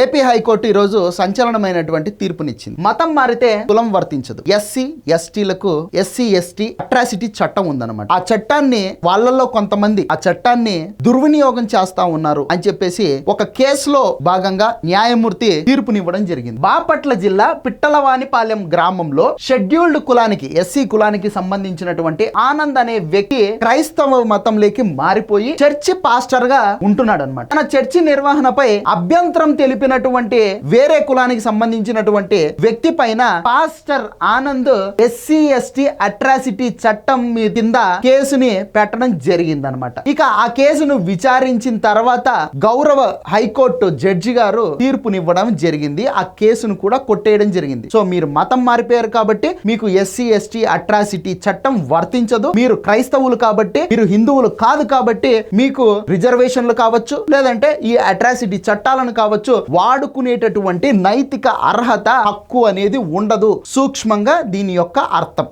AP high court ఈ రోజు సంచలనమైనటువంటి తీర్పునిచ్చింది. మతం మారితే కులం వర్తించదు. ఎస్సీ ఎస్టీలకు ఎస్సీ ఎస్టీ అట్రాసిటీ చట్టం ఉందన్నమాట. ఆ చట్టాన్ని వాళ్ళల్లో కొంతమంది ఆ చట్టాన్ని దుర్వినియోగం చేస్తా ఉన్నారు అని చెప్పేసి ఒక కేసులో భాగంగా న్యాయమూర్తి తీర్పునివ్వడం జరిగింది. బాపట్ల జిల్లా పిట్టలవానిపాలెం గ్రామంలో షెడ్యూల్డ్ కులానికి ఎస్సీ కులానికి సంబంధించినటువంటి ఆనంద్ అనే వ్యక్తి క్రైస్తవ మతంలోకి మారిపోయి చర్చి పాస్టర్ గా ఉంటున్నాడు అనమాట. తన చర్చి నిర్వహణపై అభ్యంతరం తెలిపి వేరే కులానికి సంబంధించినటువంటి వ్యక్తి పైన pastor Anand SC ST atrocity చట్టం కింద కేసుని పెట్టడం జరిగిందనమాట. ఇక ఆ కేసును విచారించిన తర్వాత గౌరవ హైకోర్టు జడ్జి గారు తీర్పునివ్వడం జరిగింది. ఆ కేసును కూడా కొట్టేయడం జరిగింది. సో మీరు మతం మారిపోయారు కాబట్టి మీకు ఎస్సీ ఎస్టీ అట్రాసిటీ చట్టం వర్తించదు. మీరు క్రైస్తవులు కాబట్టి, మీరు హిందువులు కాదు కాబట్టి మీకు రిజర్వేషన్లు కావచ్చు, లేదంటే ఈ అట్రాసిటీ చట్టాలను కావచ్చు వాడుకునేటటువంటి నైతిక అర్హత, హక్కు అనేది ఉండదు. సూక్ష్మంగా దీని యొక్క అర్థం.